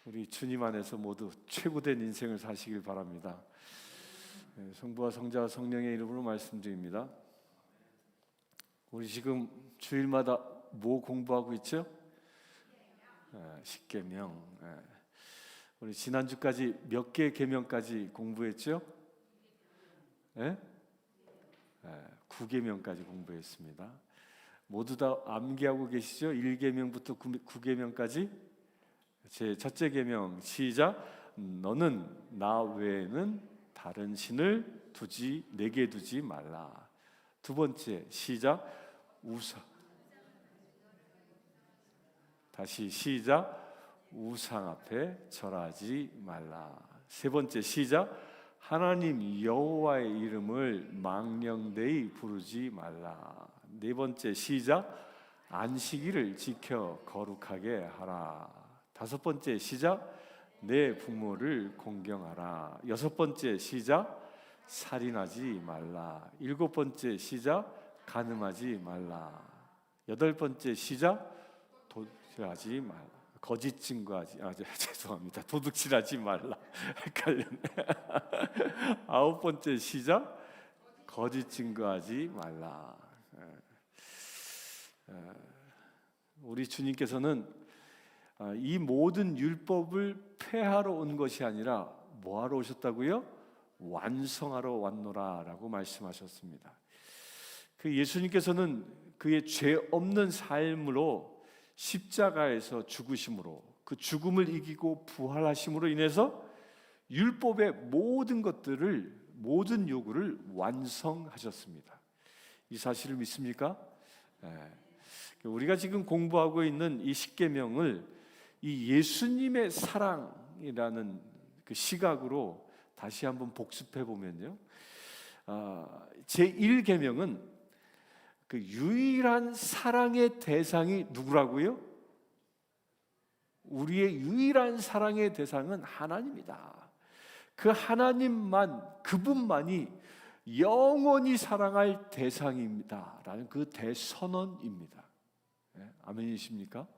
우리 주님 안에서 모두 최고된 인생을 사시길 바랍니다. 성부와 성자와 성령의 이름으로 말씀드립니다. 우리 지금 주일마다 뭐 공부하고 있죠? 십계명. 우리 지난주까지 몇 개 계명까지 공부했죠? 9계명까지 공부했습니다. 모두 다 암기하고 계시죠? 1계명부터 9계명까지. 제 첫째 계명 시작. 너는 나 외에는 다른 신을 내게 두지 말라. 두 번째 시작. 다시 시작. 우상 앞에 절하지 말라. 세 번째 시작. 하나님 여호와의 이름을 망령되이 부르지 말라. 네 번째 시작. 안식일을 지켜 거룩하게 하라. 다섯 번째 시작. 내 부모를 공경하라. 여섯 번째 시작. 살인하지 말라. 일곱 번째 시작. 간음하지 말라. 여덟 번째 시작. 도둑질하지 말라. 거짓 증거하지 죄송합니다. 도둑질하지 말라. 헷갈렸네. 아홉 번째 시작. 거짓 증거하지 말라. 우리 주님께서는 이 모든 율법을 폐하러 온 것이 아니라 뭐하러 오셨다고요? 완성하러 왔노라 라고 말씀하셨습니다. 그 예수님께서는 그의 죄 없는 삶으로 십자가에서 죽으심으로, 그 죽음을 이기고 부활하심으로 인해서 율법의 모든 것들을, 모든 요구를 완성하셨습니다. 이 사실을 믿습니까? 우리가 지금 공부하고 있는 이 십계명을 이 예수님의 사랑이라는 그 시각으로 다시 한번 복습해 보면요, 제1계명은 그 유일한 사랑의 대상이 누구라고요? 우리의 유일한 사랑의 대상은 하나님이다. 그 하나님만, 그분만이 영원히 사랑할 대상입니다 라는 그 대선언입니다. 아멘이십니까?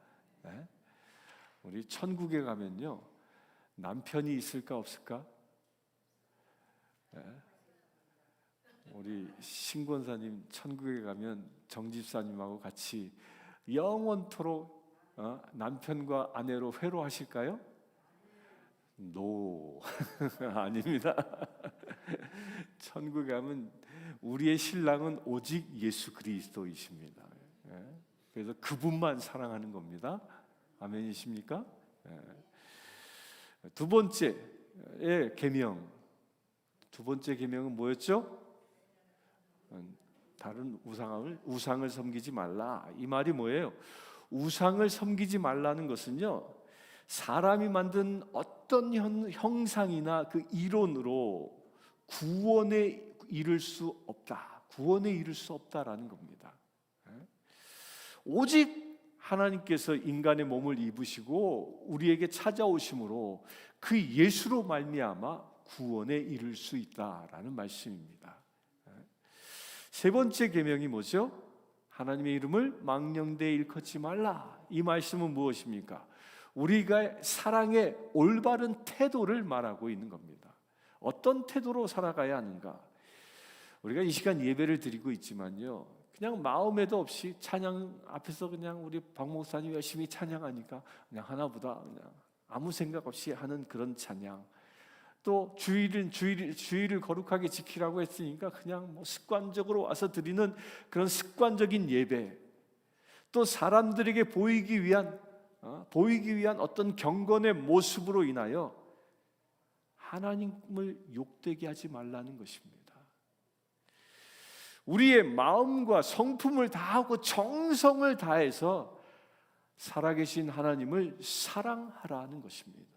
우리 천국에 가면요, 남편이 있을까 없을까? 우리 신권사님 천국에 가면 정집사님하고 같이 영원토록 남편과 아내로 회로하실까요? 노. 아닙니다. 천국에 가면 우리의 신랑은 오직 예수 그리스도이십니다. 그래서 그분만 사랑하는 겁니다. 아멘이십니까? 두 번째의 계명, 두 번째 계명은 뭐였죠? 다른 우상을 섬기지 말라. 이 말이 뭐예요? 우상을 섬기지 말라는 것은요, 사람이 만든 어떤 형상이나 그 이론으로 구원에 이를 수 없다. 구원에 이를 수 없다라는 겁니다. 오직 하나님께서 인간의 몸을 입으시고 우리에게 찾아오심으로 그 예수로 말미암아 구원에 이를 수 있다라는 말씀입니다. 세 번째 계명이 뭐죠? 하나님의 이름을 망령되이 일컫지 말라. 이 말씀은 무엇입니까? 우리가 사랑의 올바른 태도를 말하고 있는 겁니다. 어떤 태도로 살아가야 하는가? 우리가 이 시간 예배를 드리고 있지만요, 그냥 마음에도 없이 찬양 앞에서 그냥 우리 박 목사님 열심히 찬양하니까 그냥 하나보다 그냥 아무 생각 없이 하는 그런 찬양, 또 주일을 거룩하게 지키라고 했으니까 그냥 뭐 습관적으로 와서 드리는 그런 습관적인 예배, 또 사람들에게 보이기 위한 어떤 경건의 모습으로 인하여 하나님을 욕되게 하지 말라는 것입니다. 우리의 마음과 성품을 다하고 정성을 다해서 살아계신 하나님을 사랑하라는 것입니다.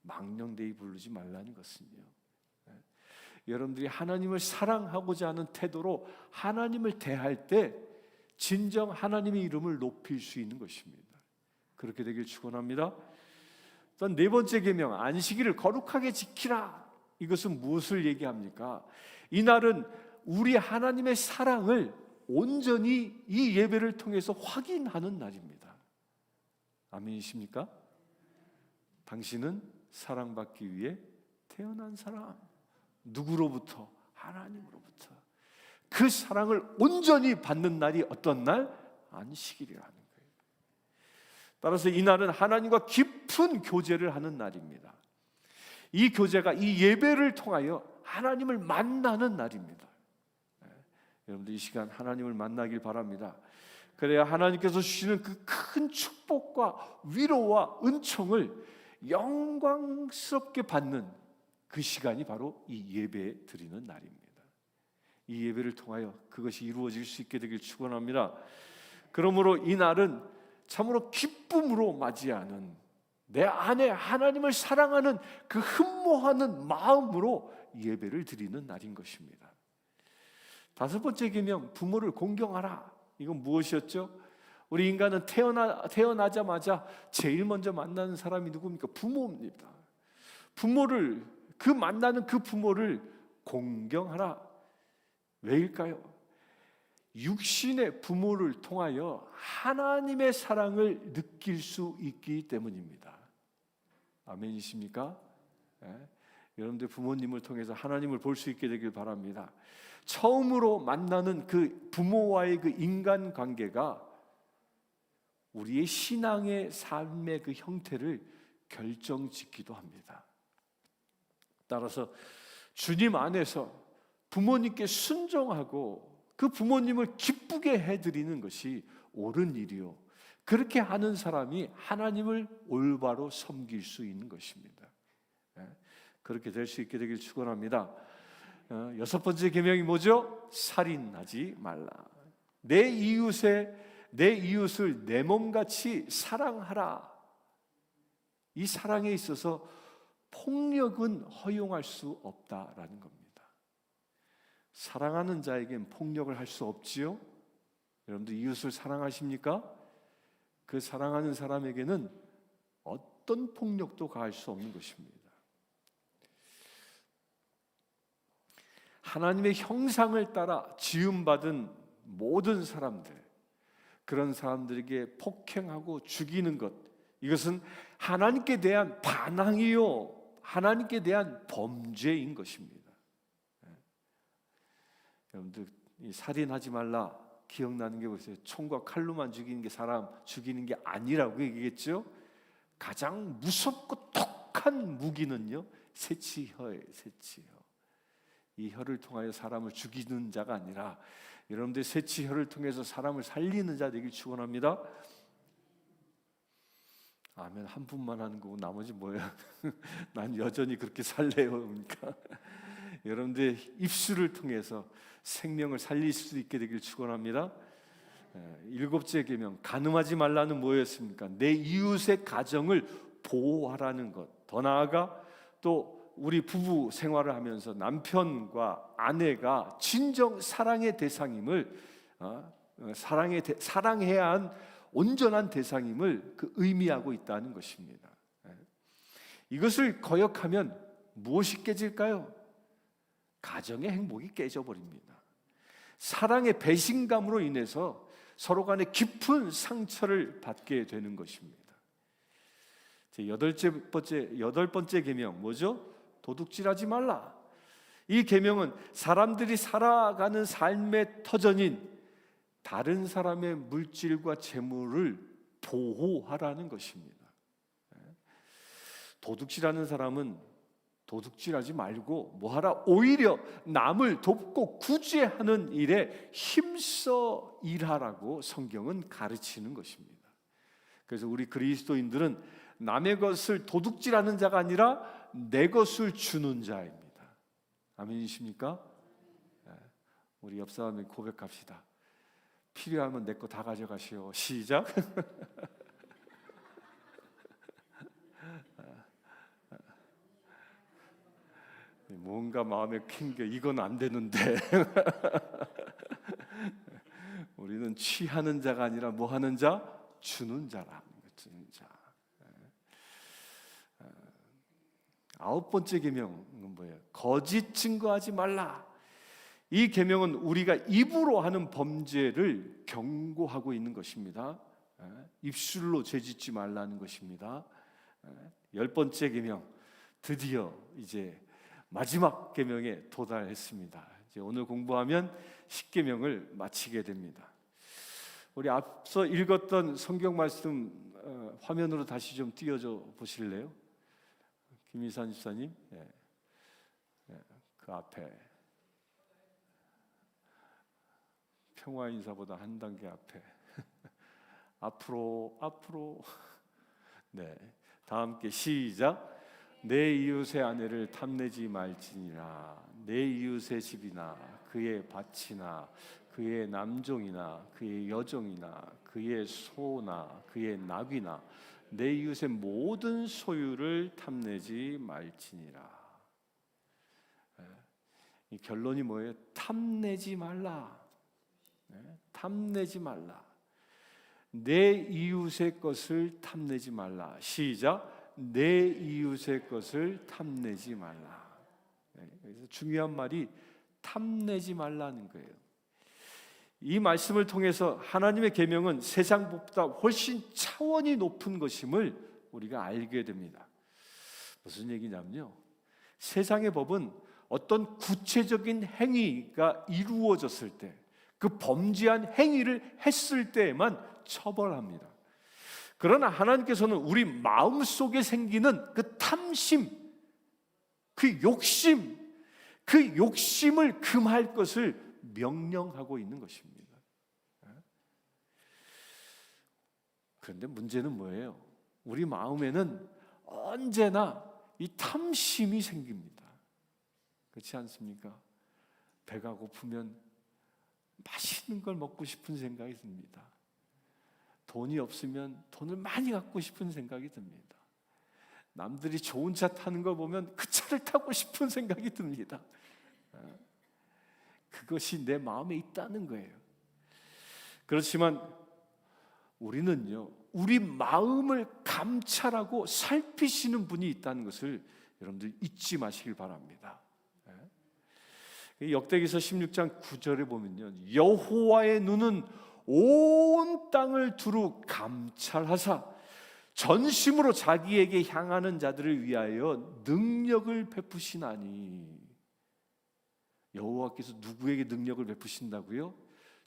망령되이 부르지 말라는 것은요, 여러분들이 하나님을 사랑하고자 하는 태도로 하나님을 대할 때 진정 하나님의 이름을 높일 수 있는 것입니다. 그렇게 되길 축원합니다. 또 네 번째 계명, 안식일을 거룩하게 지키라. 이것은 무엇을 얘기합니까? 이날은 우리 하나님의 사랑을 온전히 이 예배를 통해서 확인하는 날입니다. 아멘이십니까? 당신은 사랑받기 위해 태어난 사람. 누구로부터? 하나님으로부터. 그 사랑을 온전히 받는 날이 어떤 날? 안식일이라는 거예요. 따라서 이 날은 하나님과 깊은 교제를 하는 날입니다. 이 교제가 이 예배를 통하여 하나님을 만나는 날입니다. 여러분들 이 시간 하나님을 만나길 바랍니다. 그래야 하나님께서 주시는 그 큰 축복과 위로와 은총을 영광스럽게 받는 그 시간이 바로 이 예배 드리는 날입니다. 이 예배를 통하여 그것이 이루어질 수 있게 되길 축원합니다. 그러므로 이 날은 참으로 기쁨으로 맞이하는, 내 안에 하나님을 사랑하는 그 흠모하는 마음으로 예배를 드리는 날인 것입니다. 다섯 번째 계명, 부모를 공경하라. 이건 무엇이었죠? 우리 인간은 태어나자마자 제일 먼저 만나는 사람이 누굽니까? 부모입니다. 부모를, 그 만나는 그 부모를 공경하라. 왜일까요? 육신의 부모를 통하여 하나님의 사랑을 느낄 수 있기 때문입니다. 아멘이십니까? 여러분들 부모님을 통해서 하나님을 볼 수 있게 되길 바랍니다. 처음으로 만나는 그 부모와의 그 인간관계가 우리의 신앙의 삶의 그 형태를 결정짓기도 합니다. 따라서 주님 안에서 부모님께 순종하고 그 부모님을 기쁘게 해드리는 것이 옳은 일이요, 그렇게 하는 사람이 하나님을 올바로 섬길 수 있는 것입니다. 그렇게 될 수 있게 되길 축원합니다. 여섯 번째 계명이 뭐죠? 살인하지 말라. 내 이웃을 내 몸같이 사랑하라. 이 사랑에 있어서 폭력은 허용할 수 없다라는 겁니다. 사랑하는 자에겐 폭력을 할 수 없지요. 여러분들 이웃을 사랑하십니까? 그 사랑하는 사람에게는 어떤 폭력도 가할 수 없는 것입니다. 하나님의 형상을 따라 지음받은 모든 사람들, 그런 사람들에게 폭행하고 죽이는 것, 이것은 하나님께 대한 반항이요, 하나님께 대한 범죄인 것입니다. 여러분들 이 살인하지 말라, 기억나는 게 보세요. 총과 칼로만 죽이는 게 사람 죽이는 게 아니라고 얘기했죠. 가장 무섭고 독한 무기는요, 새치혀예요. 새치혀. 이 혀를 통하여 사람을 죽이는 자가 아니라 여러분들 새치혀를 통해서 사람을 살리는 자 되길 축원합니다. 아멘. 한 분만 하는 거고 나머지 뭐예요? 난 여전히 그렇게 살래요. 그러니까 여러분들 입술을 통해서 생명을 살릴 수 있게 되길 축원합니다. 일곱째 계명, 간음하지 말라는 뭐였습니까? 내 이웃의 가정을 보호하라는 것. 더 나아가 또 우리 부부 생활을 하면서 남편과 아내가 진정 사랑의 대상임을, 사랑해야 한 온전한 대상임을 그 의미하고 있다는 것입니다. 이것을 거역하면 무엇이 깨질까요? 가정의 행복이 깨져버립니다. 사랑의 배신감으로 인해서 서로 간에 깊은 상처를 받게 되는 것입니다. 여덟 번째 계명 뭐죠? 도둑질하지 말라. 이 계명은 사람들이 살아가는 삶의 터전인 다른 사람의 물질과 재물을 보호하라는 것입니다. 도둑질하는 사람은 도둑질하지 말고 뭐하라? 오히려 남을 돕고 구제하는 일에 힘써 일하라고 성경은 가르치는 것입니다. 그래서 우리 그리스도인들은 남의 것을 도둑질하는 자가 아니라 내 것을 주는 자입니다. 아멘이십니까? 우리 옆 사람에 고백합시다. 필요하면 내 거 다 가져가시오. 시작. 뭔가 마음에 큰 게 이건 안 되는데 우리는 취하는 자가 아니라 뭐 하는 자? 주는 자라. 주는 자. 아홉 번째 계명은 뭐예요? 거짓 증거하지 말라. 이 계명은 우리가 입으로 하는 범죄를 경고하고 있는 것입니다. 입술로 죄짓지 말라는 것입니다. 10번째 계명, 드디어 이제 마지막 계명에 도달했습니다. 이제 오늘 공부하면 10계명을 마치게 됩니다. 우리 앞서 읽었던 성경 말씀 화면으로 다시 좀 띄워줘 보실래요? 김희산 집사님, 그 앞에 평화 인사보다 한 단계 앞에 앞으로 네, 다 함께 시작. 내 이웃의 아내를 탐내지 말지니라. 내 이웃의 집이나 그의 밭이나 그의 남종이나 그의 여종이나 그의 소나 그의 나귀나 내 이웃의 모든 소유를 탐내지 말지니라. 이 결론이 뭐예요? 탐내지 말라. 탐내지 말라. 내 이웃의 것을 탐내지 말라. 시작. 내 이웃의 것을 탐내지 말라. 그래서 중요한 말이 탐내지 말라는 거예요. 이 말씀을 통해서 하나님의 계명은 세상 법보다 훨씬 차원이 높은 것임을 우리가 알게 됩니다. 무슨 얘기냐면요, 세상의 법은 어떤 구체적인 행위가 이루어졌을 때, 그 범죄한 행위를 했을 때에만 처벌합니다. 그러나 하나님께서는 우리 마음속에 생기는 그 탐심, 그 욕심을 금할 것을 명령하고 있는 것입니다. 그런데 문제는 뭐예요? 우리 마음에는 언제나 이 탐심이 생깁니다. 그렇지 않습니까? 배가 고프면 맛있는 걸 먹고 싶은 생각이 듭니다. 돈이 없으면 돈을 많이 갖고 싶은 생각이 듭니다. 남들이 좋은 차 타는 걸 보면 그 차를 타고 싶은 생각이 듭니다. 그것이 내 마음에 있다는 거예요. 그렇지만 우리는요, 우리 마음을 감찰하고 살피시는 분이 있다는 것을 여러분들 잊지 마시길 바랍니다. 역대기서 16장 9절에 보면요, 여호와의 눈은 온 땅을 두루 감찰하사 전심으로 자기에게 향하는 자들을 위하여 능력을 베푸시나니. 여호와께서 누구에게 능력을 베푸신다고요?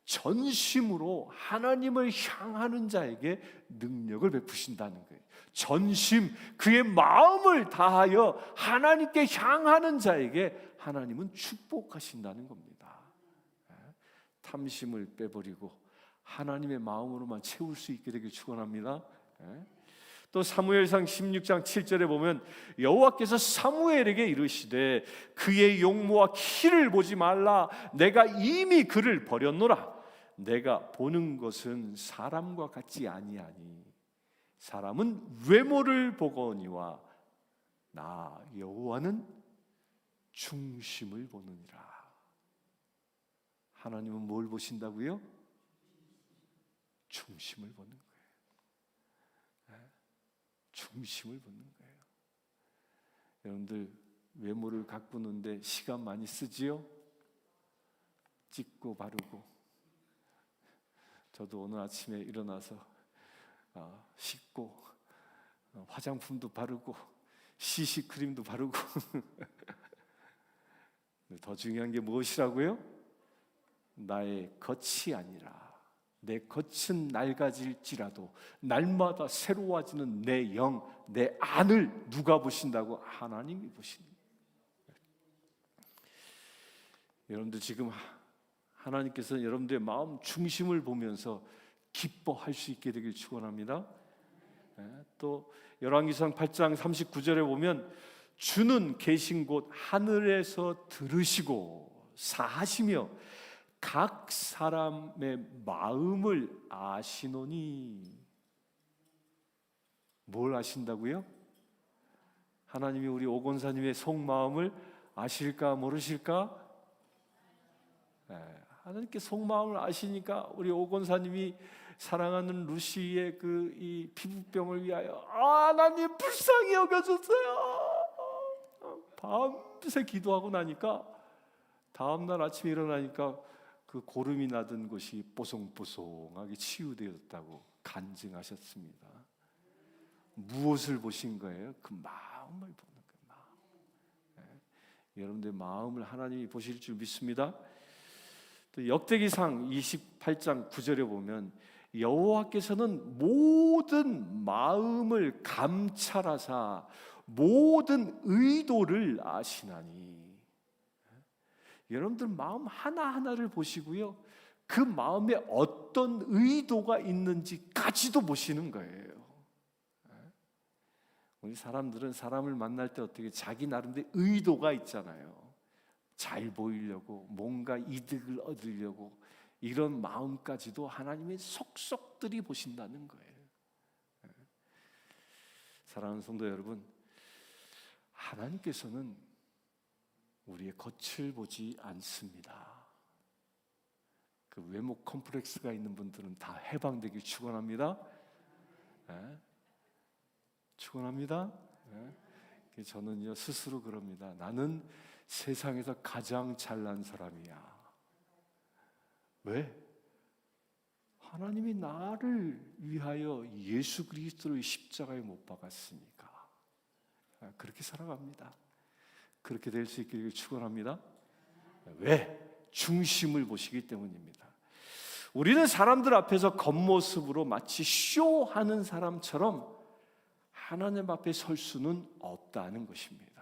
전심으로 하나님을 향하는 자에게 능력을 베푸신다는 거예요. 전심, 그의 마음을 다하여 하나님께 향하는 자에게 하나님은 축복하신다는 겁니다. 탐심을 빼버리고 하나님의 마음으로만 채울 수 있게 되길 축원합니다. 또 사무엘상 16장 7절에 보면 여호와께서 사무엘에게 이르시되 그의 용모와 키를 보지 말라. 내가 이미 그를 버렸노라. 내가 보는 것은 사람과 같지 아니하니 사람은 외모를 보거니와 나 여호와는 중심을 보느니라. 하나님은 뭘 보신다고요? 중심을 보는 거예요. 중심을 보는 거예요. 여러분들 외모를 가꾸는데 시간 많이 쓰지요? 찍고 바르고. 저도 오늘 아침에 일어나서 씻고 화장품도 바르고 CC 크림도 바르고. 더 중요한 게 무엇이라고요? 나의 겉이 아니라 내 겉은 낡아질지라도 날마다 새로워지는 내 영, 내 안을 누가 보신다고? 하나님이 보십니다. 여러분들 지금 하나님께서는 여러분들의 마음 중심을 보면서 기뻐할 수 있게 되길 축원합니다. 또 열왕기상 8장 39절에 보면 주는 계신 곳 하늘에서 들으시고 사하시며 각 사람의 마음을 아시노니. 뭘 아신다고요? 하나님이 우리 오건사님의 속마음을 아실까 모르실까? 하나님께 속마음을 아시니까 우리 오건사님이 사랑하는 루시의 이 피부병을 위하여 하나님 불쌍히 여겨주세요. 밤새 기도하고 나니까 다음날 아침에 일어나니까 그 고름이 나던 곳이 뽀송뽀송하게 치유되었다고 간증하셨습니다. 무엇을 보신 거예요? 그 마음을 보는 거예요. 마음. 여러분들의 마음을 하나님이 보실 줄 믿습니다. 또 역대기상 28장 9절에 보면 여호와께서는 모든 마음을 감찰하사 모든 의도를 아시나니. 여러분들 마음 하나하나를 보시고요, 그 마음에 어떤 의도가 있는지까지도 보시는 거예요. 우리 사람들은 사람을 만날 때 어떻게 자기 나름대로 의도가 있잖아요. 잘 보이려고, 뭔가 이득을 얻으려고, 이런 마음까지도 하나님의 속속들이 보신다는 거예요. 사랑하는 성도 여러분, 하나님께서는 우리의 겉을 보지 않습니다. 그 외모 컴플렉스가 있는 분들은 다 해방되길 축원합니다. 축원합니다. 저는요 스스로 그럽니다. 나는 세상에서 가장 잘난 사람이야. 왜? 하나님이 나를 위하여 예수 그리스도를 십자가에 못 박았으니까. 그렇게 살아갑니다. 그렇게 될 수 있기를 축원합니다. 왜? 중심을 보시기 때문입니다. 우리는 사람들 앞에서 겉모습으로 마치 쇼하는 사람처럼 하나님 앞에 설 수는 없다는 것입니다.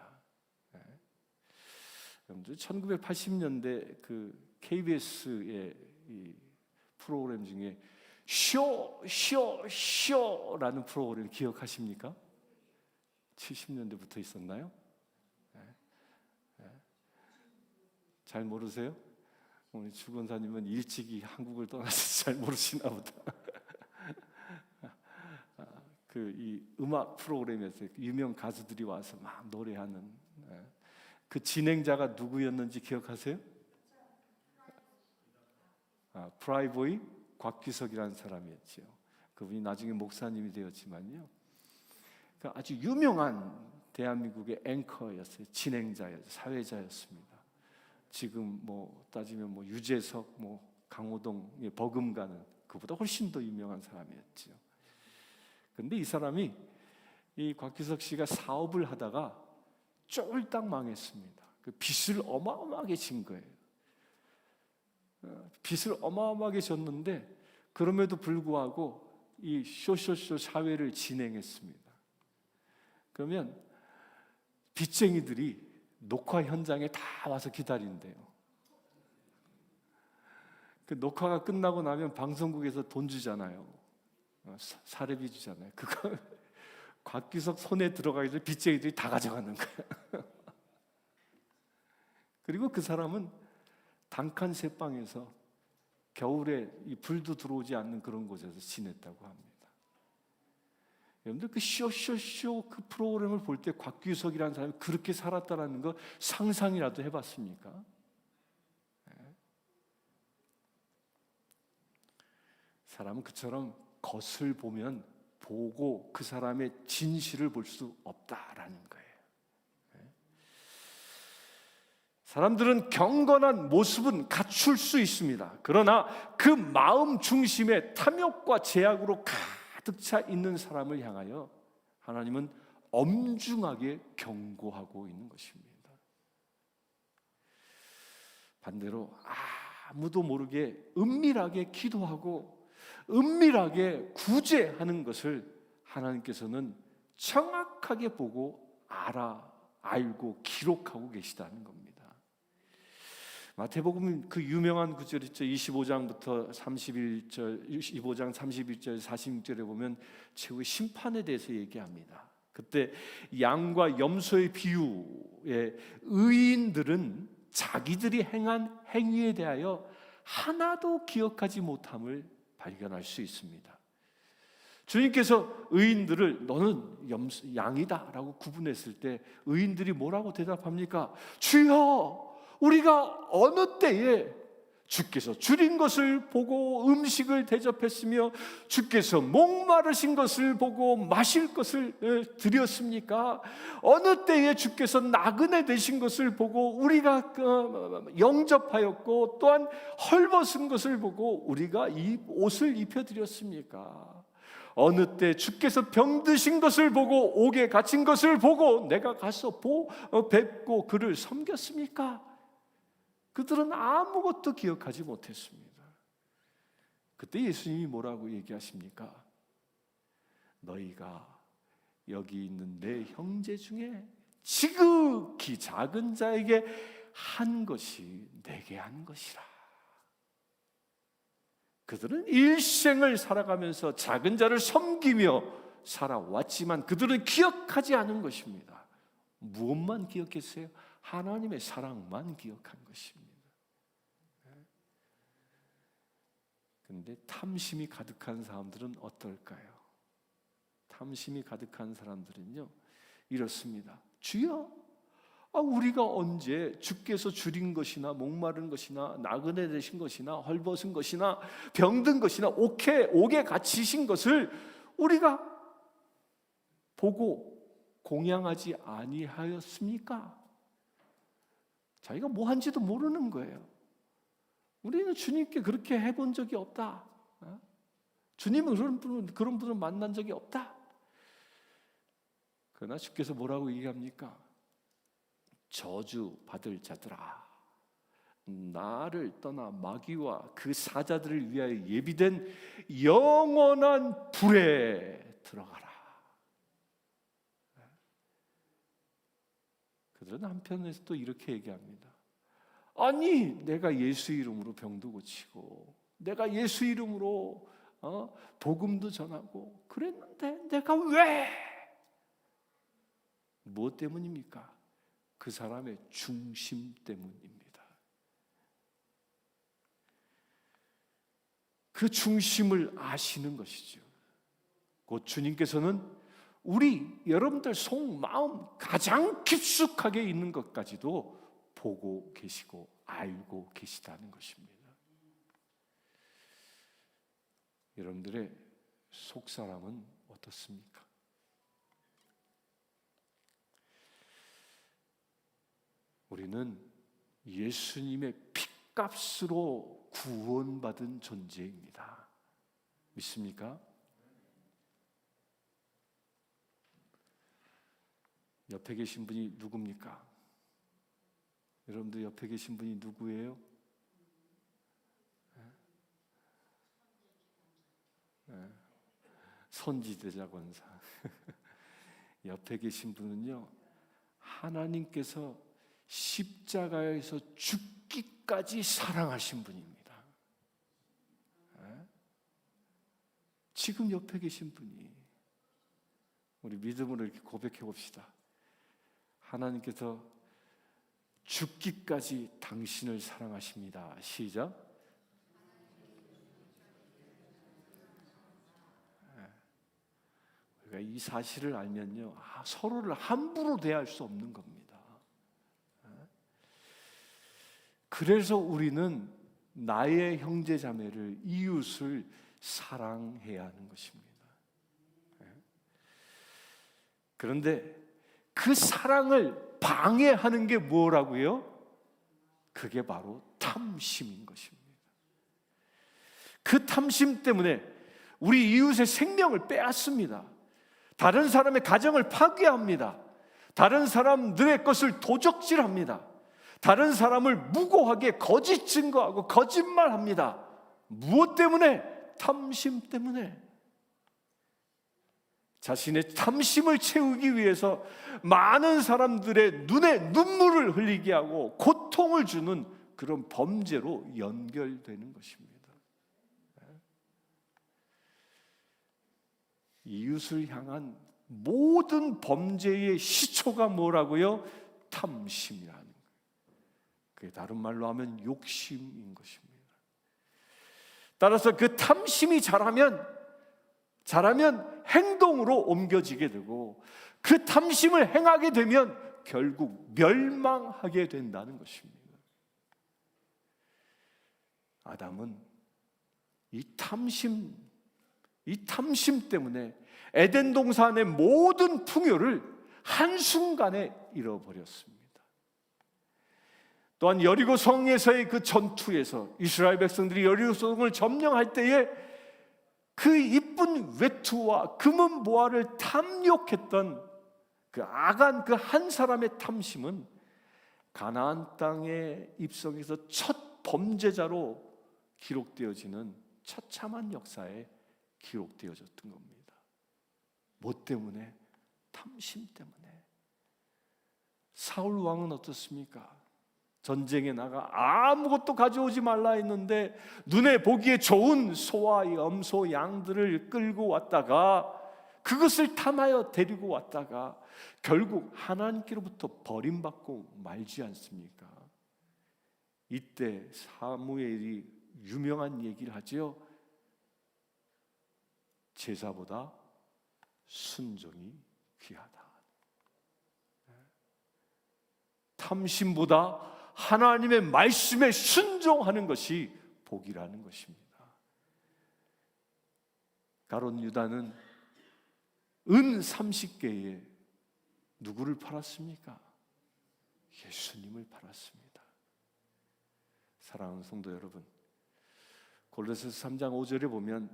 여러분들 1980년대 그 KBS의 이 프로그램 중에 쇼라는 프로그램 기억하십니까? 70년대부터 있었나요? 잘 모르세요? 우리 주 권사님은 일찍이 한국을 떠나서 잘 모르시나 보다. 그 이 음악 프로그램에서 유명 가수들이 와서 막 노래하는 그 진행자가 누구였는지 기억하세요? 프라이보이 곽규석이라는 사람이었죠. 그분이 나중에 목사님이 되었지만요, 그 아주 유명한 대한민국의 앵커였어요. 진행자였어요. 사회자였습니다. 지금 뭐 따지면 뭐 유재석, 뭐 강호동의 버금가는 그보다 훨씬 더 유명한 사람이었죠. 근데 이 사람이, 이 곽규석 씨가 사업을 하다가 쫄딱 망했습니다. 그 빚을 어마어마하게 진 거예요. 빚을 어마어마하게 졌는데 그럼에도 불구하고 이 쇼쇼쇼 사회를 진행했습니다. 그러면 빚쟁이들이 녹화 현장에 다 와서 기다린대요. 그 녹화가 끝나고 나면 방송국에서 돈 주잖아요. 사례비 주잖아요. 그거 곽규석 손에 들어가기 전에 빚쟁이들이 다 가져가는 거예요. 그리고 그 사람은 단칸 새방에서 겨울에 이 불도 들어오지 않는 그런 곳에서 지냈다고 합니다. 여러분들 그 쇼쇼쇼 그 프로그램을 볼 때 곽규석이라는 사람이 그렇게 살았다는 거 상상이라도 해봤습니까? 사람은 그처럼 겉을 보면 보고 그 사람의 진실을 볼 수 없다라는 거예요. 사람들은 경건한 모습은 갖출 수 있습니다. 그러나 그 마음 중심에 탐욕과 제약으로 가득 차 있는 사람을 향하여 하나님은 엄중하게 경고하고 있는 것입니다. 반대로 아무도 모르게 은밀하게 기도하고 은밀하게 구제하는 것을 하나님께서는 정확하게 보고 알고 기록하고 계시다는 겁니다. 마태복음 그 유명한 구절 있죠. 25장부터 31절, 25장 31절 46절에 보면 최후의 심판에 대해서 얘기합니다. 그때 양과 염소의 비유에 의인들은 자기들이 행한 행위에 대하여 하나도 기억하지 못함을 발견할 수 있습니다. 주님께서 의인들을 너는 양이다 라고 구분했을 때 의인들이 뭐라고 대답합니까? 주여, 우리가 어느 때에 주께서 줄인 것을 보고 음식을 대접했으며 주께서 목마르신 것을 보고 마실 것을 드렸습니까? 어느 때에 주께서 나그네 되신 것을 보고 우리가 영접하였고 또한 헐벗은 것을 보고 우리가 이 옷을 입혀드렸습니까? 어느 때 주께서 병드신 것을 보고 옥에 갇힌 것을 보고 내가 가서 뵙고 그를 섬겼습니까? 그들은 아무것도 기억하지 못했습니다. 그때 예수님이 뭐라고 얘기하십니까? 너희가 여기 있는 내 형제 중에 지극히 작은 자에게 한 것이 내게 한 것이라. 그들은 일생을 살아가면서 작은 자를 섬기며 살아왔지만 그들은 기억하지 않은 것입니다. 무엇만 기억했어요? 하나님의 사랑만 기억한 것입니다. 그런데 탐심이 가득한 사람들은 어떨까요? 탐심이 가득한 사람들은요 이렇습니다. 주여, 우리가 언제 주께서 줄인 것이나 목마른 것이나 나그네 되신 것이나 헐벗은 것이나 병든 것이나 옥에 갇히신 것을 우리가 보고 공양하지 아니하였습니까? 자기가 뭐 한지도 모르는 거예요. 우리는 주님께 그렇게 해본 적이 없다. 주님은 그런 분을 만난 적이 없다. 그러나 주께서 뭐라고 얘기합니까? 저주 받을 자들아, 나를 떠나 마귀와 그 사자들을 위하여 예비된 영원한 불에 들어가라. 그들은 한편에서 또 이렇게 얘기합니다. 아니, 내가 예수 이름으로 병도 고치고 내가 예수 이름으로 복음도 전하고 그랬는데 내가 왜? 무엇 때문입니까? 그 사람의 중심 때문입니다. 그 중심을 아시는 것이죠. 곧 주님께서는 여러분들 속마음 가장 깊숙하게 있는 것까지도 보고 계시고 알고 계시다는 것입니다. 여러분들의 속사람은 어떻습니까? 우리는 예수님의 핏값으로 구원받은 존재입니다. 믿습니까? 옆에 계신 분이 누굽니까? 여러분들 옆에 계신 분이 누구예요? 선지자자 권사. 옆에 계신 분은요, 하나님께서 십자가에서 죽기까지 사랑하신 분입니다. 지금 옆에 계신 분이, 우리 믿음으로 이렇게 고백해 봅시다. 하나님께서 죽기까지 당신을 사랑하십니다. 시작. 우리가 이 사실을 알면요, 서로를 함부로 대할 수 없는 겁니다. 그래서 우리는 나의 형제 자매를, 이웃을 사랑해야 하는 것입니다. 그런데 그 사랑을 방해하는 게 뭐라고요? 그게 바로 탐심인 것입니다. 그 탐심 때문에 우리 이웃의 생명을 빼앗습니다. 다른 사람의 가정을 파괴합니다. 다른 사람들의 것을 도적질합니다. 다른 사람을 무고하게 거짓 증거하고 거짓말합니다. 무엇 때문에? 탐심 때문에. 자신의 탐심을 채우기 위해서 많은 사람들의 눈에 눈물을 흘리게 하고 고통을 주는 그런 범죄로 연결되는 것입니다. 이웃을 향한 모든 범죄의 시초가 뭐라고요? 탐심이라는 거예요. 그게 다른 말로 하면 욕심인 것입니다. 따라서 그 탐심이 자라면 행동으로 옮겨지게 되고, 그 탐심을 행하게 되면 결국 멸망하게 된다는 것입니다. 아담은 이 탐심 때문에 에덴 동산의 모든 풍요를 한순간에 잃어버렸습니다. 또한 여리고 성에서의 그 전투에서 이스라엘 백성들이 여리고 성을 점령할 때에 그 이쁜 외투와 금은 보화를 탐욕했던 그 악한 그 한 사람의 탐심은 가나안 땅에 입성해서 첫 범죄자로 기록되어지는 처참한 역사에 기록되어졌던 겁니다. 뭐 때문에? 탐심 때문에. 사울 왕은 어떻습니까? 전쟁에 나가 아무것도 가져오지 말라 했는데 눈에 보기에 좋은 소와 염소, 양들을 끌고 왔다가 그것을 탐하여 데리고 왔다가 결국 하나님께로부터 버림받고 말지 않습니까? 이때 사무엘이 유명한 얘기를 하죠. 제사보다 순종이 귀하다. 탐심보다 하나님의 말씀에 순종하는 것이 복이라는 것입니다. 가롯 유다는 은 30개에 누구를 팔았습니까? 예수님을 팔았습니다. 사랑하는 성도 여러분, 골로새서 3장 5절에 보면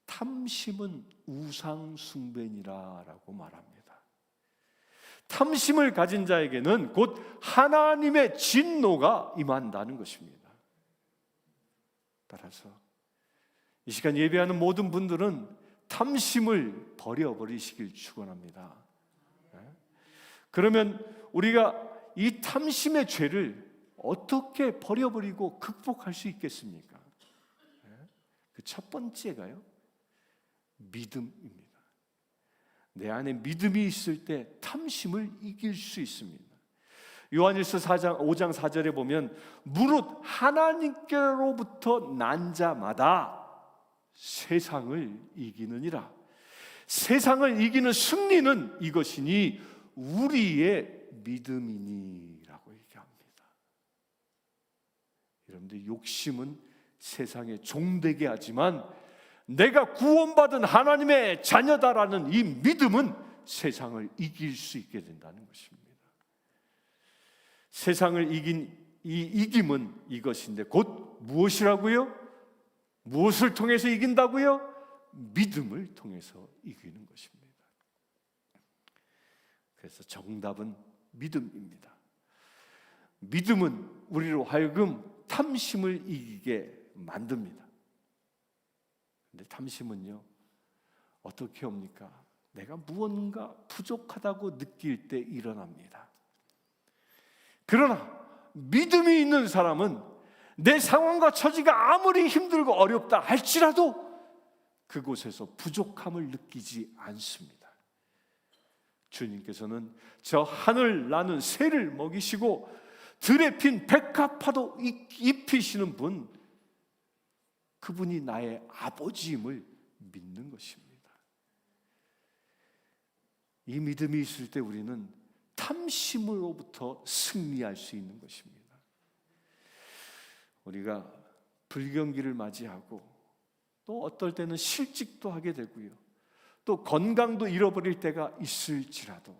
탐심은 우상 숭배니라라고 말합니다. 탐심을 가진 자에게는 곧 하나님의 진노가 임한다는 것입니다. 따라서 이 시간 예배하는 모든 분들은 탐심을 버려버리시길 축원합니다. 그러면 우리가 이 탐심의 죄를 어떻게 버려버리고 극복할 수 있겠습니까? 그 첫 번째가요, 믿음입니다. 내 안에 믿음이 있을 때 탐심을 이길 수 있습니다. 요한일서 5장 4절에 보면 무릇 하나님께로부터 난 자마다 세상을 이기느니라. 세상을 이기는 승리는 이것이니 우리의 믿음이니라고 얘기합니다. 여러분들, 욕심은 세상에 종되게 하지만 내가 구원받은 하나님의 자녀다라는 이 믿음은 세상을 이길 수 있게 된다는 것입니다. 세상을 이긴 이 이김은 이것인데 곧 무엇이라고요? 무엇을 통해서 이긴다고요? 믿음을 통해서 이기는 것입니다. 그래서 정답은 믿음입니다. 믿음은 우리로 하여금 탐심을 이기게 만듭니다. 근데 탐심은요, 어떻게 옵니까? 내가 무언가 부족하다고 느낄 때 일어납니다. 그러나 믿음이 있는 사람은 내 상황과 처지가 아무리 힘들고 어렵다 할지라도 그곳에서 부족함을 느끼지 않습니다. 주님께서는 저 하늘 나는 새를 먹이시고 들에 핀 백합화도 입히시는 분, 그분이 나의 아버지임을 믿는 것입니다. 이 믿음이 있을 때 우리는 탐심으로부터 승리할 수 있는 것입니다. 우리가 불경기를 맞이하고 또 어떨 때는 실직도 하게 되고요, 또 건강도 잃어버릴 때가 있을지라도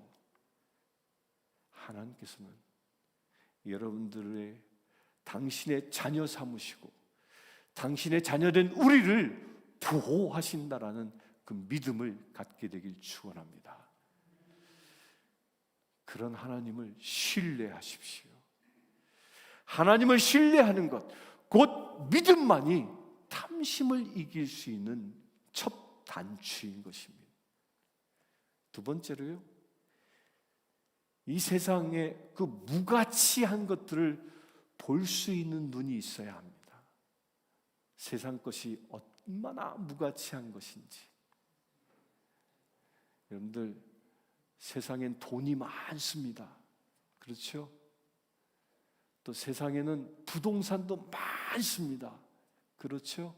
하나님께서는 여러분들의 당신의 자녀 삼으시고 당신의 자녀된 우리를 보호하신다라는 그 믿음을 갖게 되길 축원합니다. 그런 하나님을 신뢰하십시오. 하나님을 신뢰하는 것, 곧 믿음만이 탐심을 이길 수 있는 첫 단추인 것입니다. 두 번째로요, 이 세상의 그 무가치한 것들을 볼 수 있는 눈이 있어야 합니다. 세상 것이 얼마나 무가치한 것인지. 여러분들, 세상엔 돈이 많습니다. 그렇죠? 또 세상에는 부동산도 많습니다. 그렇죠?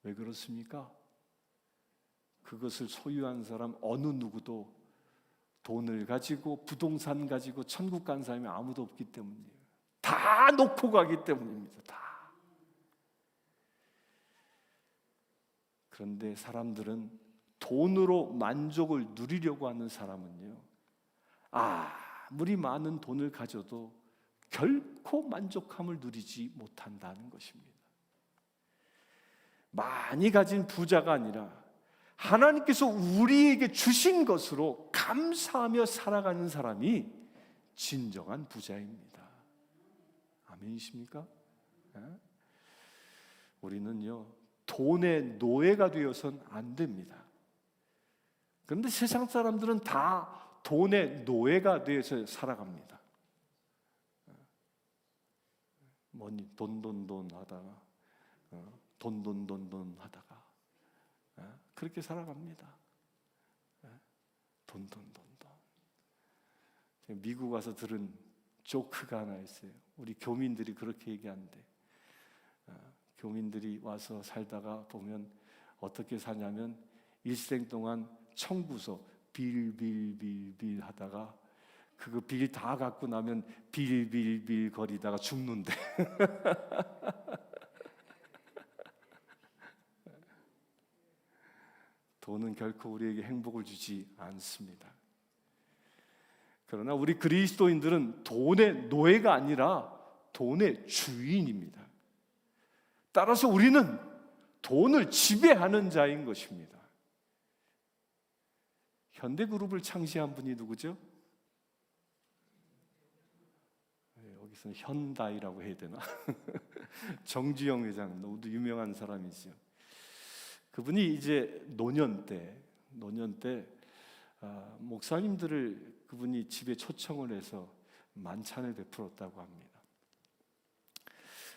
왜 그렇습니까? 그것을 소유한 사람 어느 누구도 돈을 가지고 부동산 가지고 천국 간 사람이 아무도 없기 때문이에요. 다 놓고 가기 때문입니다. 다. 그런데 사람들은 돈으로 만족을 누리려고 하는 사람은요, 아무리 많은 돈을 가져도 결코 만족함을 누리지 못한다는 것입니다. 많이 가진 부자가 아니라 하나님께서 우리에게 주신 것으로 감사하며 살아가는 사람이 진정한 부자입니다. 아멘이십니까? 우리는요, 돈의 노예가 되어서는 안 됩니다. 그런데 세상 사람들은 다 돈의 노예가 되어서 살아갑니다. 뭐니 돈 하다가 돈 하다가 그렇게 살아갑니다. 돈. 미국 와서 들은 조크가 하나 있어요. 우리 교민들이 그렇게 얘기하는데, 교민들이 와서 살다가 보면 어떻게 사냐면 일생 동안 청구서 빌 하다가 그거 빌 다 갖고 나면 빌 거리다가 죽는데. 돈은 결코 우리에게 행복을 주지 않습니다. 그러나 우리 그리스도인들은 돈의 노예가 아니라 돈의 주인입니다. 따라서 우리는 돈을 지배하는 자인 것입니다. 현대그룹을 창시한 분이 누구죠? 여기서는 현다이라고 해야 되나? 정주영 회장, 너무도 유명한 사람이죠. 그분이 이제 노년 때 목사님들을 그분이 집에 초청을 해서 만찬을 베풀었다고 합니다.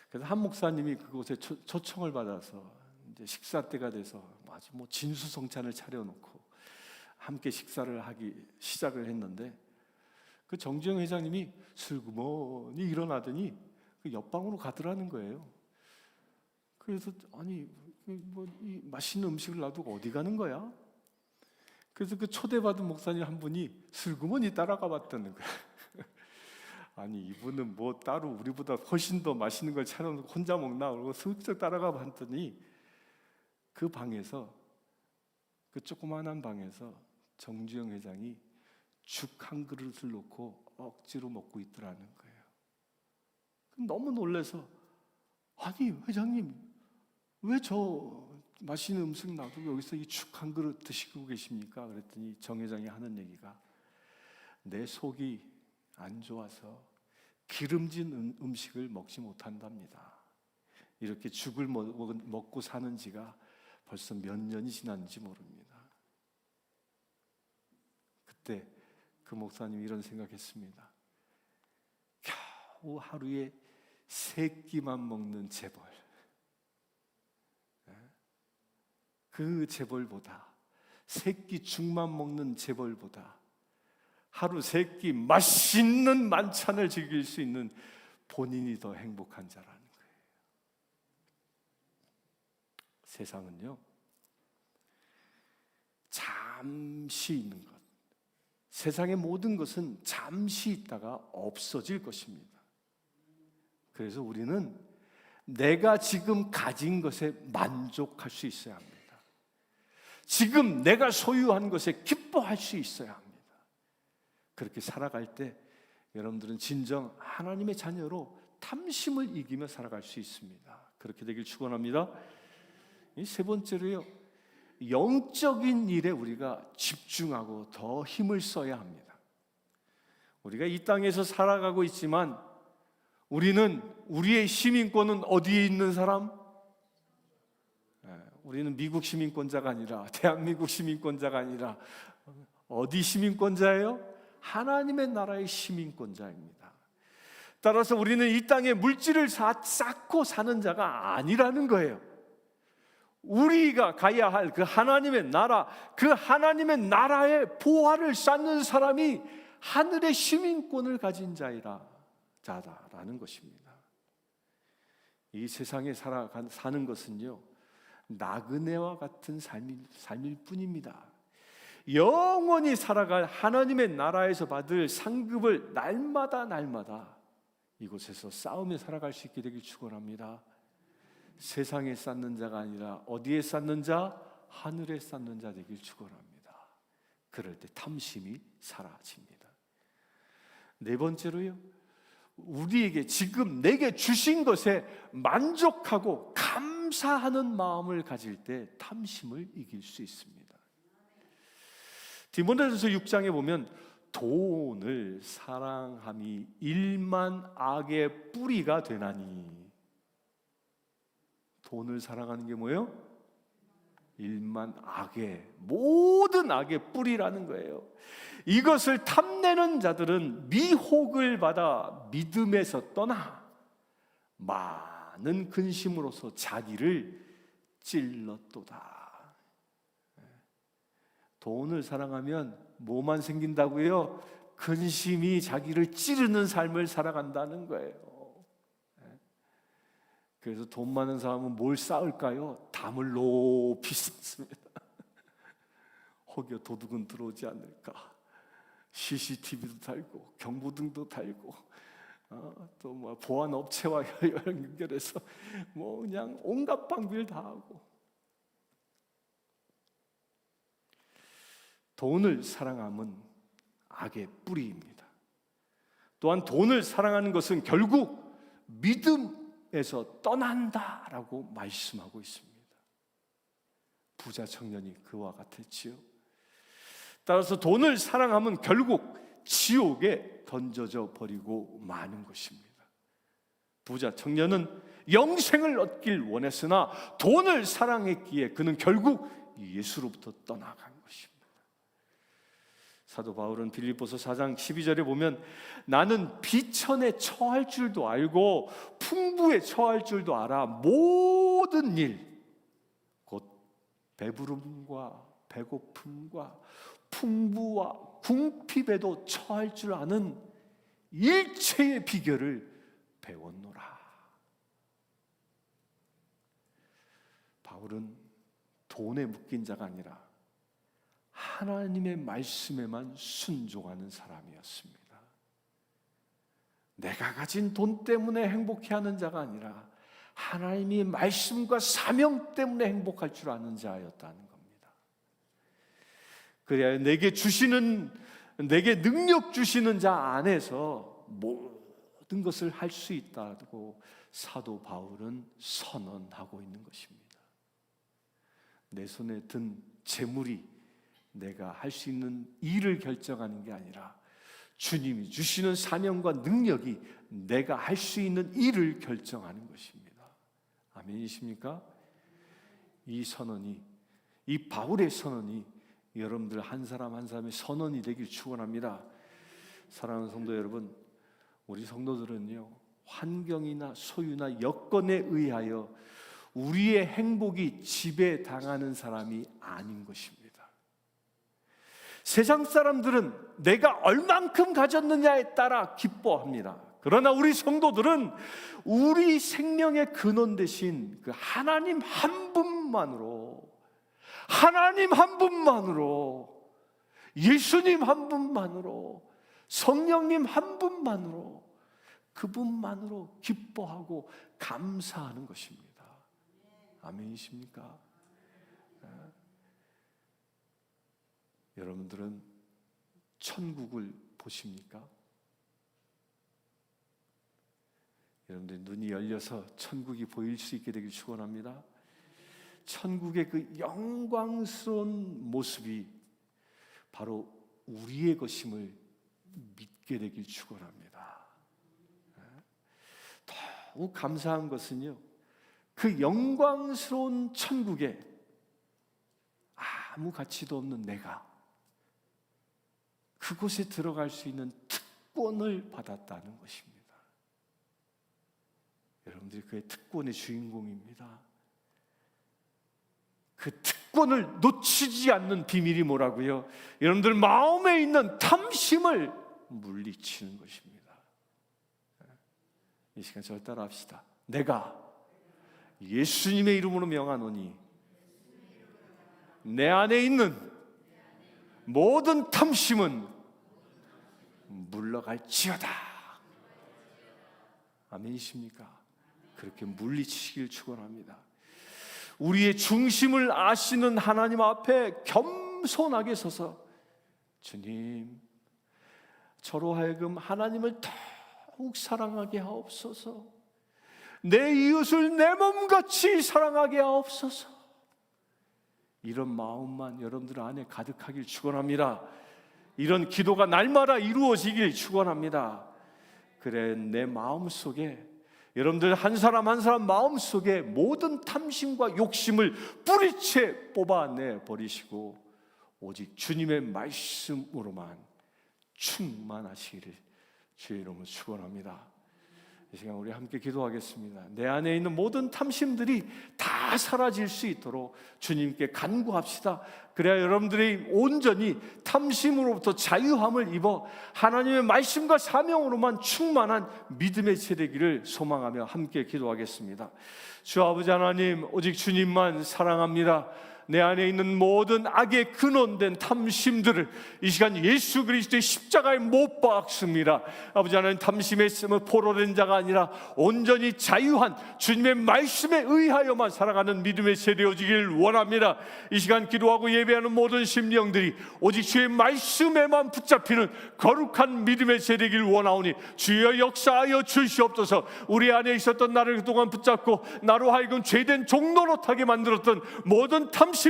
그래서 한 목사님이 그곳에 초청을 받아서 이제 식사 때가 돼서 아주 진수성찬을 차려놓고 함께 식사를 하기 시작을 했는데, 그 정주영 회장님이 슬그머니 일어나더니 그 옆방으로 가더라는 거예요. 그래서 아니 이 맛있는 음식을 놔두고 어디 가는 거야? 그래서 그 초대받은 목사님 한 분이 슬그머니 따라가 봤다는 거야. 아니 이분은 뭐 따로 우리보다 훨씬 더 맛있는 걸 차려놓고 혼자 먹나? 그러고 슬쩍 따라가 봤더니 그 방에서, 그 조그마한 방에서 정주영 회장이 죽 한 그릇을 놓고 억지로 먹고 있더라는 거예요. 너무 놀라서 아니 회장님 왜 저 맛있는 음식 놔두고 여기서 이 죽 한 그릇 드시고 계십니까? 그랬더니 정 회장이 하는 얘기가, 내 속이 안 좋아서 기름진 음식을 먹지 못한답니다. 이렇게 죽을 먹고 사는 지가 벌써 몇 년이 지났는지 모릅니다. 그때 그 목사님이 이런 생각했습니다. 겨우 하루에 3끼만 먹는 재벌, 그 재벌보다, 3끼 죽만 먹는 재벌보다 하루 3끼 맛있는 만찬을 즐길 수 있는 본인이 더 행복한 자라는 거예요. 세상은요, 잠시 있는 것, 세상의 모든 것은 잠시 있다가 없어질 것입니다. 그래서 우리는 내가 지금 가진 것에 만족할 수 있어야 합니다. 지금 내가 소유한 것에 기뻐할 수 있어야 합니다. 그렇게 살아갈 때 여러분들은 진정 하나님의 자녀로 탐심을 이기며 살아갈 수 있습니다. 그렇게 되길 축원합니다. 세 번째로요, 영적인 일에 우리가 집중하고 더 힘을 써야 합니다. 우리가 이 땅에서 살아가고 있지만 우리는, 우리의 시민권은 어디에 있는 사람? 우리는 미국 시민권자가 아니라, 대한민국 시민권자가 아니라 어디 시민권자예요? 하나님의 나라의 시민권자입니다. 따라서 우리는 이 땅에 물질을 쌓고 사는 자가 아니라는 거예요. 우리가 가야 할 그 하나님의 나라, 그 하나님의 나라의 보화를 쌓는 사람이 하늘의 시민권을 가진 자다라는 것입니다. 이 세상에 사는 것은요, 나그네와 같은 삶일 뿐입니다. 영원히 살아갈 하나님의 나라에서 받을 상급을 날마다 이곳에서 싸우며 살아갈 수 있게 되길 축원합니다. 세상에 쌓는 자가 아니라 어디에 쌓는 자? 하늘에 쌓는 자 되길 축원합니다. 그럴 때 탐심이 사라집니다. 네 번째로요, 우리에게 지금 내게 주신 것에 만족하고 감사하고 감사하는 마음을 가질 때 탐심을 이길 수 있습니다. 디모데전서 6장에 보면 돈을 사랑함이 일만 악의 뿌리가 되나니. 돈을 사랑하는 게 뭐예요? 일만 악의, 모든 악의 뿌리라는 거예요. 이것을 탐내는 자들은 미혹을 받아 믿음에서 떠나 많은 근심으로서 자기를 찔렀도다. 돈을 사랑하면 뭐만 생긴다고요? 근심이 자기를 찌르는 삶을 살아간다는 거예요. 그래서 돈 많은 사람은 뭘 쌓을까요? 담을 높이 쌓습니다. 혹여 도둑은 들어오지 않을까? CCTV도 달고 경보등도 달고 또 뭐 보안 업체와 연결해서 뭐 그냥 온갖 방비를 다 하고. 돈을 사랑함은 악의 뿌리입니다. 또한 돈을 사랑하는 것은 결국 믿음에서 떠난다라고 말씀하고 있습니다. 부자 청년이 그와 같았지요. 따라서 돈을 사랑하면 결국 지옥에 던져져 버리고 마는 것입니다. 부자 청년은 영생을 얻길 원했으나 돈을 사랑했기에 그는 결국 예수로부터 떠나간 것입니다. 사도 바울은 빌립보서 4장 12절에 보면 나는 비천에 처할 줄도 알고 풍부에 처할 줄도 알아 모든 일 곧 배부름과 배고픔과 풍부와 궁핍에도 처할 줄 아는 일체의 비결을 배웠노라. 바울은 돈에 묶인 자가 아니라 하나님의 말씀에만 순종하는 사람이었습니다. 내가 가진 돈 때문에 행복해하는 자가 아니라 하나님의 말씀과 사명 때문에 행복할 줄 아는 자였다는 겁니다. 그래야 내게 능력 주시는 자 안에서 모든 것을 할 수 있다고 사도 바울은 선언하고 있는 것입니다. 내 손에 든 재물이 내가 할 수 있는 일을 결정하는 게 아니라 주님이 주시는 사명과 능력이 내가 할 수 있는 일을 결정하는 것입니다. 아멘이십니까? 이 선언이, 이 바울의 선언이 여러분들 한 사람 한 사람의 선언이 되길 축원합니다. 사랑하는 성도 여러분, 우리 성도들은요, 환경이나 소유나 여건에 의하여 우리의 행복이 지배당하는 사람이 아닌 것입니다. 세상 사람들은 내가 얼만큼 가졌느냐에 따라 기뻐합니다. 그러나 우리 성도들은 우리 생명의 근원 되신 그 하나님 한 분만으로, 하나님 한 분만으로, 예수님 한 분만으로, 성령님 한 분만으로, 그분만으로 기뻐하고 감사하는 것입니다. 아멘이십니까? 여러분들은 천국을 보십니까? 여러분들 눈이 열려서 천국이 보일 수 있게 되길 축원합니다. 천국의 그 영광스러운 모습이 바로 우리의 것임을 믿게 되길 축원합니다. 더욱 감사한 것은요, 그 영광스러운 천국에 아무 가치도 없는 내가 그곳에 들어갈 수 있는 특권을 받았다는 것입니다. 여러분들이 그의 특권의 주인공입니다. 그 특권을 놓치지 않는 비밀이 뭐라고요? 여러분들 마음에 있는 탐심을 물리치는 것입니다. 이 시간 저를 따라합시다. 내가 예수님의 이름으로 명하노니 내 안에 있는 모든 탐심은 물러갈지어다. 아멘이십니까? 그렇게 물리치시길 축원합니다. 우리의 중심을 아시는 하나님 앞에 겸손하게 서서 주님, 저로 하여금 하나님을 더욱 사랑하게 하옵소서. 내 이웃을 내 몸같이 사랑하게 하옵소서. 이런 마음만 여러분들 안에 가득하길 축원합니다. 이런 기도가 날마다 이루어지길 축원합니다. 그래, 내 마음속에, 여러분들 한 사람 한 사람 마음속에 모든 탐심과 욕심을 뿌리채 뽑아내 버리시고 오직 주님의 말씀으로만 충만하시기를 주의 이름으로 축원합니다. 이 시간 우리 함께 기도하겠습니다. 내 안에 있는 모든 탐심들이 다 사라질 수 있도록 주님께 간구합시다. 그래야 여러분들이 온전히 탐심으로부터 자유함을 입어 하나님의 말씀과 사명으로만 충만한 믿음의 세대기를 소망하며 함께 기도하겠습니다. 주 아버지 하나님, 오직 주님만 사랑합니다. 내 안에 있는 모든 악의 근원된 탐심들을 이 시간 예수 그리스도의 십자가에 못 박습니다. 아버지 하나님, 탐심에 포로된 자가 아니라 온전히 자유한 주님의 말씀에 의하여만 살아가는 믿음의 세대여지길 원합니다. 이 시간 기도하고 예배하는 모든 심령들이 오직 주의 말씀에만 붙잡히는 거룩한 믿음의 세대길 원하오니 주여 역사하여 주시옵소서. 우리 안에 있었던 나를 그동안 붙잡고 나로 하여금 죄된 종노릇하게 만들었던 모든 탐심들을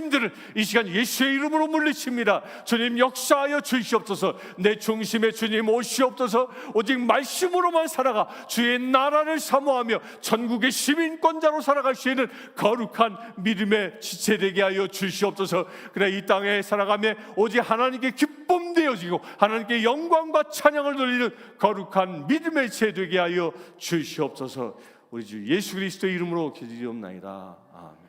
이 시간 예수의 이름으로 물리칩니다. 주님 역사하여 주시옵소서. 내 중심에 주님 오시옵소서. 오직 말씀으로만 살아가 주의 나라를 사모하며 천국의 시민권자로 살아갈 수 있는 거룩한 믿음의 지체되게 하여 주시옵소서. 그래, 이 땅에 살아가며 오직 하나님께 기쁨 되어지고 하나님께 영광과 찬양을 돌리는 거룩한 믿음의 지체 되게 하여 주시옵소서. 우리 주 예수 그리스도의 이름으로 기도드리옵나이다. 아멘.